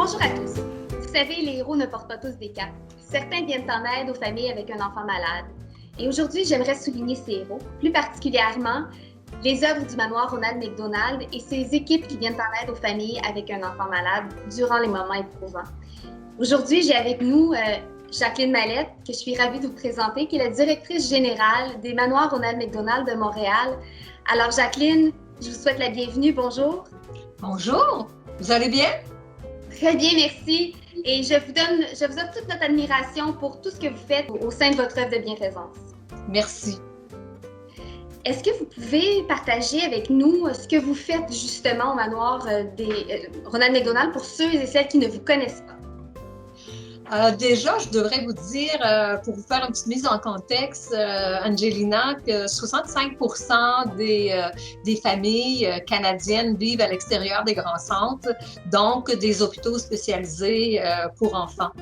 Bonjour à tous. Vous savez, les héros ne portent pas tous des capes. Certains viennent en aide aux familles avec un enfant malade. Et aujourd'hui, j'aimerais souligner ces héros, plus particulièrement les œuvres du manoir Ronald McDonald et ses équipes qui viennent en aide aux familles avec un enfant malade durant les moments éprouvants. Aujourd'hui, j'ai avec nous Jacqueline Mallette, que je suis ravie de vous présenter, qui est la directrice générale des manoirs Ronald McDonald de Montréal. Alors, Jacqueline, je vous souhaite la bienvenue. Bonjour. Bonjour. Vous allez bien? Très bien, merci. Et je vous offre toute notre admiration pour tout ce que vous faites au sein de votre œuvre de bienfaisance. Merci. Est-ce que vous pouvez partager avec nous ce que vous faites justement au manoir des Ronald McDonald pour ceux et celles qui ne vous connaissent pas? Déjà, je devrais vous dire, pour vous faire une petite mise en contexte, Angelina, que 65% des familles canadiennes vivent à l'extérieur des grands centres, donc des hôpitaux spécialisés pour enfants.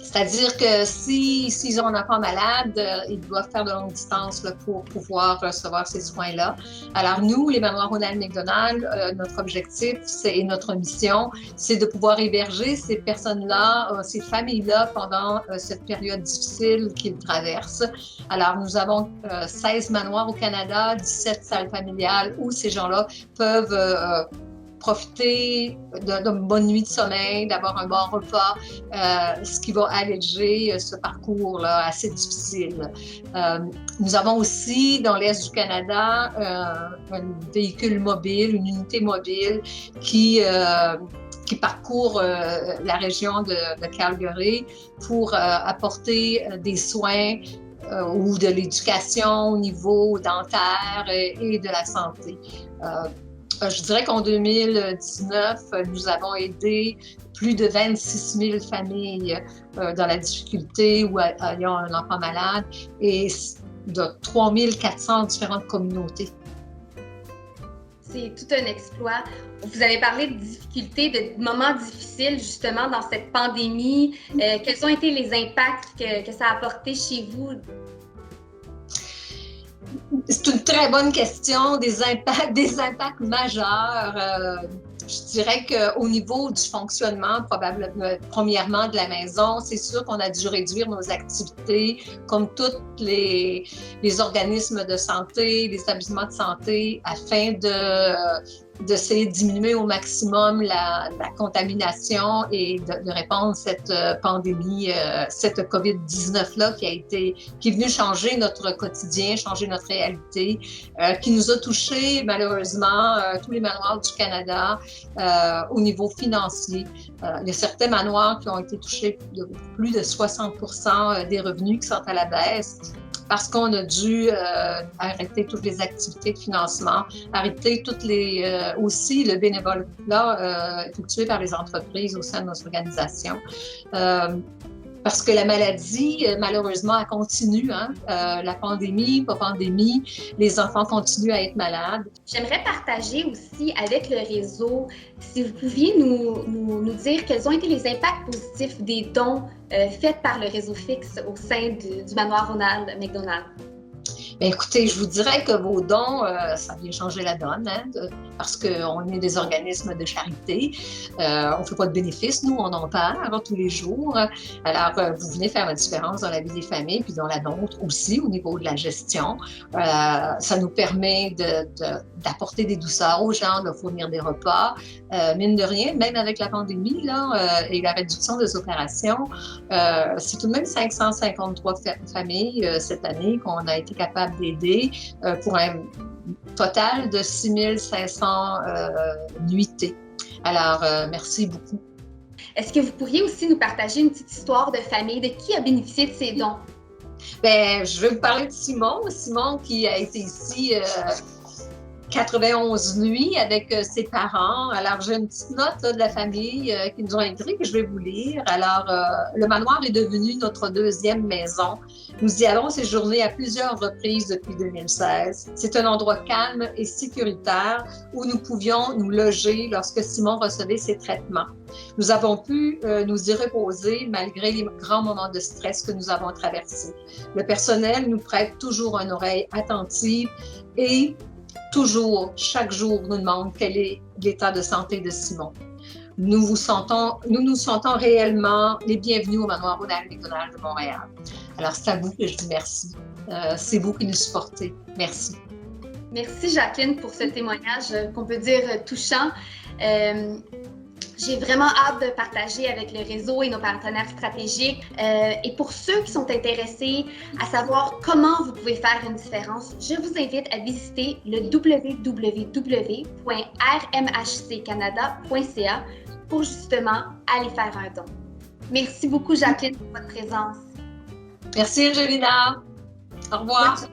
C'est-à-dire que s'ils ont un enfant malade, ils doivent faire de longues distances pour pouvoir recevoir ces soins-là. Alors nous, les manoirs Ronald McDonald, notre objectif et notre mission, c'est de pouvoir héberger ces personnes-là, ces familles-là pendant cette période difficile qu'ils traversent. Alors nous avons 16 manoirs au Canada, 17 salles familiales où ces gens-là peuvent profiter d'une bonne nuit de sommeil, d'avoir un bon repas, ce qui va alléger ce parcours-là assez difficile. Nous avons aussi, dans l'Est du Canada, un véhicule mobile, une unité mobile qui parcourt la région de Calgary pour apporter des soins ou de l'éducation au niveau dentaire et de la santé. Je dirais qu'en 2019, nous avons aidé plus de 26 000 familles dans la difficulté ou ayant un enfant malade et de 3 400 différentes communautés. C'est tout un exploit. Vous avez parlé de difficultés, de moments difficiles justement dans cette pandémie. Quels ont été les impacts que ça a apporté chez vous? C'est une très bonne question, des impacts majeurs. Je dirais qu'au niveau du fonctionnement, premièrement de la maison, c'est sûr qu'on a dû réduire nos activités, comme tous les organismes de santé, les établissements de santé, afin d'essayer de diminuer au maximum la contamination et de répondre à cette pandémie, cette COVID-19-là qui est venue changer notre quotidien, changer notre réalité, qui nous a touchés malheureusement tous les manoirs du Canada au niveau financier. Il y a certains manoirs qui ont été touchés de plus de 60% des revenus qui sont à la baisse, parce qu'on a dû arrêter toutes les activités de financement, arrêter aussi le bénévolat effectué par les entreprises au sein de notre organisation. Parce que la maladie, malheureusement, elle continue. La pandémie, pas pandémie, les enfants continuent à être malades. J'aimerais partager aussi avec le réseau, si vous pouviez nous dire quels ont été les impacts positifs des dons faits par le réseau fixe au sein du manoir Ronald McDonald. Bien, écoutez, je vous dirais que vos dons, ça vient changer la donne, parce qu'on est des organismes de charité. On ne fait pas de bénéfices, nous, on en perd tous les jours. Alors, vous venez faire la différence dans la vie des familles, puis dans la nôtre aussi, au niveau de la gestion. Ça nous permet d'apporter des douceurs aux gens, de fournir des repas. Mine de rien, même avec la pandémie et la réduction des opérations, c'est tout de même 553 familles cette année qu'on a été capable d'aider pour un total de 6 500 nuitées. Alors, merci beaucoup. Est-ce que vous pourriez aussi nous partager une petite histoire de famille, de qui a bénéficié de ces dons? Bien, je vais vous parler de Simon. Simon qui a été ici 91 nuits avec ses parents. Alors, j'ai une petite note de la famille qui nous ont écrit que je vais vous lire. Alors, le manoir est devenu notre deuxième maison. Nous y avons séjourné à plusieurs reprises depuis 2016. C'est un endroit calme et sécuritaire où nous pouvions nous loger lorsque Simon recevait ses traitements. Nous avons pu nous y reposer malgré les grands moments de stress que nous avons traversés. Le personnel nous prête toujours une oreille attentive et toujours, chaque jour, nous demande quel est l'état de santé de Simon. nous nous sentons réellement les bienvenus au Manoir Ronald McDonald de Montréal. Alors, c'est à vous que je dis merci. C'est vous qui nous supportez. Merci. Merci Jacqueline pour ce témoignage qu'on peut dire touchant. J'ai vraiment hâte de partager avec le réseau et nos partenaires stratégiques. Et pour ceux qui sont intéressés à savoir comment vous pouvez faire une différence, je vous invite à visiter le www.rmhccanada.ca pour justement aller faire un don. Merci beaucoup Jacqueline pour votre présence. Merci Angelina. Au revoir.